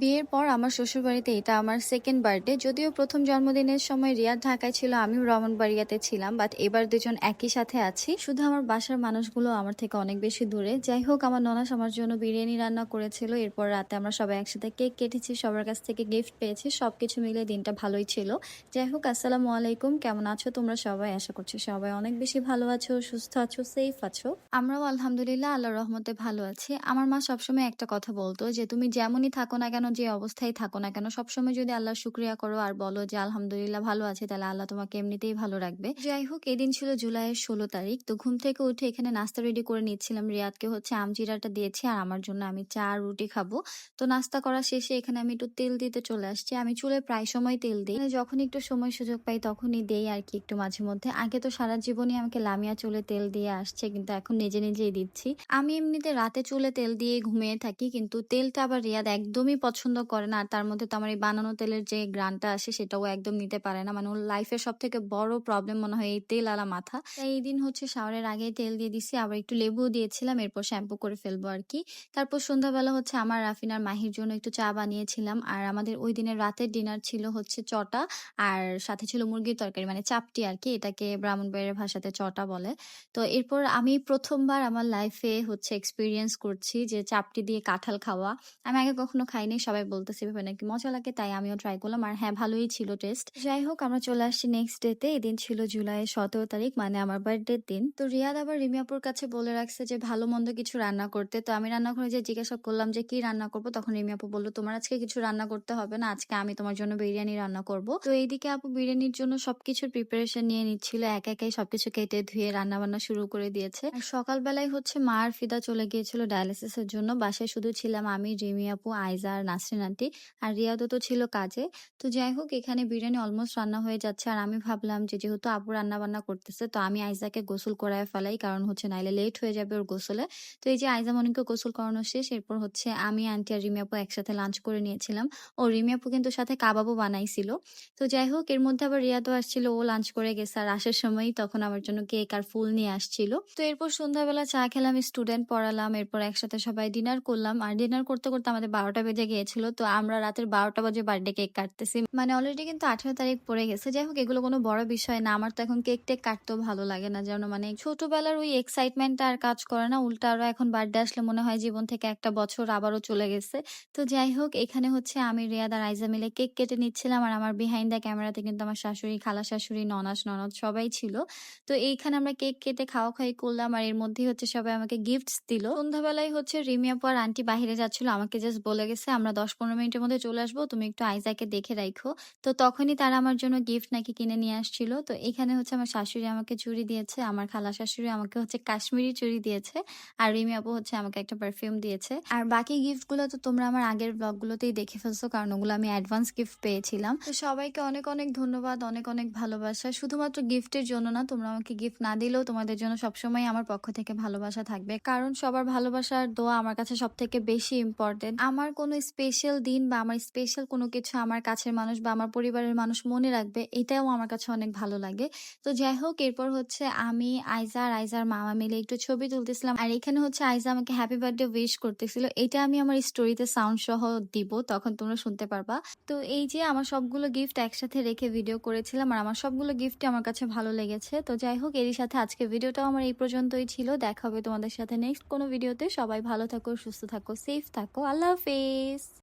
বিয়ের পর আমার শ্বশুরবাড়িতে এটা আমার সেকেন্ড বার্থডে। যদিও প্রথম জন্মদিনের সময় রিয়াদ ঢাকায় ছিল, আমিও ব্রাহ্মণবাড়িয়াতে ছিলাম। বাট এবার দুজন একই সাথে আছি। শুধু আমার বাসার মানুষগুলো আমার থেকে অনেক বেশি দূরে। যাই হোক, আমার ননাস আমার জন্য বিরিয়ানি রান্না করেছিল। এরপর রাতে আমরা সবাই একসাথে কেক কেটেছি, সবার কাছ থেকে গিফট পেয়েছি। সবকিছু মিলে দিনটা ভালোই ছিল। যাই হোক, আসসালামু আলাইকুম। কেমন আছো তোমরা সবাই? আশা করছি সবাই অনেক বেশি ভালো আছো, সুস্থ আছো, সেফ আছো। আমরাও আলহামদুলিল্লাহ আল্লাহর রহমতে ভালো আছি। আমার মা সবসময় একটা কথা বলতো যে তুমি যেমনই থাকো না কেন, যে অবস্থায় থাকো না কেন, সবসময় যদি আল্লাহর শুকরিয়া করো আর বলো যে আলহামদুলিল্লাহ ভালো আছে, তাহলে আল্লাহ তোমাকে এমনিতেই ভালো রাখবে। যাই হোক, এদিন ছিল জুলাইয়ের 16 তারিখ। তো ঘুম থেকে উঠে এখানে নাস্তা রেডি করে নিচ্ছিলাম। রিয়াদকে হচ্ছে আমজিরাটা দিয়েছি আর আমার জন্য আমি চা আর রুটি খাবো। তো নাস্তা করা শেষে এখানে আমি একটু তেল দিতে চলে আসছি। আমি চুলে প্রায় সময় তেল দিই, মানে যখন একটু সময় সুযোগ পাই তখনই দেই আর কি, একটু মাঝে মধ্যে। আগে তো সারা জীবনই আমাকে লামিয়া চুলে তেল দিয়ে আসছে, কিন্তু এখন নিজে নিজেই দিচ্ছি। আমি এমনিতে রাতে চুলে তেল দিয়ে ঘুমিয়ে থাকি, কিন্তু তেলটা আবার রিয়াদ একদমই পছন্দ করে না। আর তার মধ্যে তো আমার এই বানানো তেলের যে গ্রানটা আসে সেটাও একদম নিতে পারে না। মানে ওর লাইফের সব থেকে বড় প্রবলেম মনে হয় এই তেল আলা মাথা। তাই এই দিন হচ্ছে শাওয়ারের আগে তেল দিয়ে দিছি, আবার একটু লেবুও দিয়েছিলাম। এরপর শ্যাম্পু করে ফেলবো আর কি। তারপর সন্ধ্যাবেলা হচ্ছে আমার রাফিনার মাহির জন্য একটু চা বানিয়েছিলাম। আর আমাদের ওই দিনের রাতের ডিনার ছিল হচ্ছে চটা, আর সাথে ছিল মুরগির তরকারি, মানে চাপটি আর কি। এটাকে ব্রাহ্মণবাড়িয়ার ভাষাতে চটা বলে। তো এরপর আমি প্রথমবার আমার লাইফে হচ্ছে এক্সপেরিয়েন্স করছি যে চাপটি দিয়ে কাঁঠাল খাওয়া। আমি আগে কখনো খাইনি, সবাই বলতেছে এভাবে নাকি মজা লাগে, তাই আমিও ট্রাই করলাম। আর হ্যাঁ, ভালোই ছিল টেস্ট। যাই হোক, আমরা চলে আসছি নেক্সট ডেতে। এদিন ছিল জুলাইয়ের 17 তারিখ, মানে আমার বার্থডের দিন। তো রিয়াদ আবার রিমিয়াপুর কাছে বলে রাখছে যে ভালো মন্দ কিছু রান্না করতে। তো আমি রান্নাঘরে যে জিজ্ঞাসা করলাম যে কি রান্না করবো, তখন রিমিয়াপু বললো তোমার আজকে কিছু রান্না করতে হবে না, আজকে আমি তোমার জন্য বিরিয়ানি রান্না করব। তো এইদিকে আপু বিরিয়ানির জন্য সবকিছুর প্রিপারেশন নিয়ে নিচ্ছিল, একা একাই সবকিছু কেটে ধুয়ে রান্না বান্না শুরু করে দিয়েছে। আর সকালবেলায় হচ্ছে মা আর ফিদা চলে গিয়েছিল ডায়ালিসিসের জন্য। বাসায় শুধু ছিলাম আমি, রিমি আপু, আইজা আর নাসরিন আন্টি। আর রিয়াদও তো ছিল কাজে। তো যাই হোক, এখানে বিরিয়ানি অলমোস্ট রান্না হয়ে যাচ্ছে। আর আমি ভাবলাম যে যেহেতু আপু রান্না বান্না করতেছে, তো আমি আইজাকে গোসল করায় ফেলাই, কারণ হচ্ছে নাইলে লেট হয়ে যাবে ওর গোসলে। তো এই যে আইজা মনিকে গোসল করানো শেষ, এরপর হচ্ছে আমি, আন্টি আর রিমি আপু একসাথে লাঞ্চ করে নিয়েছিলাম। ও রিমি আপু কিন্তু সাথে কাবাবও বানাইছিল। তো যাই হোক, এর মধ্যে আবার রিয়াদও আসছিল, ও লাঞ্চ করে গেছে। আর আসার সময় তখন আমার জন্য কেক আর ফুল নিয়ে আসছিল। তো এরপর সন্ধ্যাবেলা চা খেলাম, স্টুডেন্ট পড়ালাম, এরপর একসাথে সবাই ডিনার করলাম। আর ডিনার করতে করতে আমাদের 12টা বেজে গিয়েছিল। তো আমরা রাতের 12টা বাজে বার্থডে কেক কাটতেছি, মানে অলরেডি কিন্তু 18 তারিখ পড়ে গেছে। যাই হোক, এগুলো কোনো বড় বিষয় না। আমার তো এখন কেক টেক কাটতেও ভালো লাগে না, যেন মানে ছোটবেলার ওই এক্সাইটমেন্টটা আর কাজ করে না। উল্টা আরো এখন বার্থডে আসলে মনে হয় জীবন থেকে একটা বছর আবারও চলে গেছে। তো যাই হোক, এখানে হচ্ছে আমি, রিয়াদ আর আইজা মিলে কেক কেটে নিচ্ছিলাম। আর আমার বিহাইন্ড দ্য ক্যামেরাতে কিন্তু আমার শাশুড়ি, খালা শাশুড়ি, ননাস ননদ সবাই ছিল। তো এইখানে আমরা কেক কেটে খাওয়া খাই করলাম। আর এর মধ্যেই হচ্ছে সবাই আমাকে গিফটস দিল। সন্ধ্যাবেলায় হচ্ছে রিমি আপু আর আন্টি বাহিরে যাচ্ছিল, আমাকে জাস্ট বলে গেছে আমরা 10-15 মিনিটের মধ্যে চলে আসবো, তুমি একটু আইজাকে দেখে রাখো। তো তখনই তারা আমার জন্য গিফট নাকি কিনে নিয়ে আসছিল। তো এখানে হচ্ছে আমার শাশুড়ি আমাকে চুড়ি দিয়েছে, আমার খালা শাশুড়ি আমাকে হচ্ছে কাশ্মীরি চুড়ি দিয়েছে, আর রিমি আপু হচ্ছে আমাকে একটা পারফিউম দিয়েছে। আর বাকি গিফট গুলো তো তোমরা আমার আগের ব্লগ গুলোতেই দেখে ফেলছো, কারণ ওগুলো আমি অ্যাডভান্স গিফট পেয়েছিলাম। তো সবাইকে অনেক অনেক ধন্যবাদ, অনেক অনেক ভালোবাসা। শুধুমাত্র গিফটের জন্য না, তোমরা আমাকে গিফট না দিলেও তোমাদের জন্য সবসময় আমার পক্ষ থেকে ভালোবাসা থাকবে, কারণ সবার ভালোবাসার দোয়া আমার কাছে সব থেকে বেশি ইম্পর্টেন্ট। আমার কোনো স্পেশাল দিন বা আমার স্পেশাল কোনো কিছু আমার কাছের মানুষ বা আমার পরিবারের মানুষ মনে রাখবে, এটাও আমার কাছে অনেক ভালো লাগে। তো যাই হোক, এরপর হচ্ছে আমি, আইজা আর আইজার মামা মিলে একটু ছবি তুলতেছিলাম। আর এখানে হচ্ছে আইজা আমাকে হ্যাপি বার্থডে উইশ করতেছিল। এটা আমি আমার স্টোরিতে সাউন্ড সহ দিব, তখন তোমরা শুনতে পারবা। তো এই যে আমার সবগুলো গিফট একসাথে রেখে ভিডিও করেছিলাম, আর আমার সবগুলো গিফটই আমার কাছে ভালো লেগেছে। তো যাই হোক, এরই সাথে আজকে ভিডিওটাও আমার এই পর্যন্তই ছিল। দেখা হবে তোমাদের সাথে নেক্সট কোনো ভিডিওতে। সবাই ভালো থাকো, সুস্থ থাকো, সেফ থাকো। আল্লাহ হাফেজ।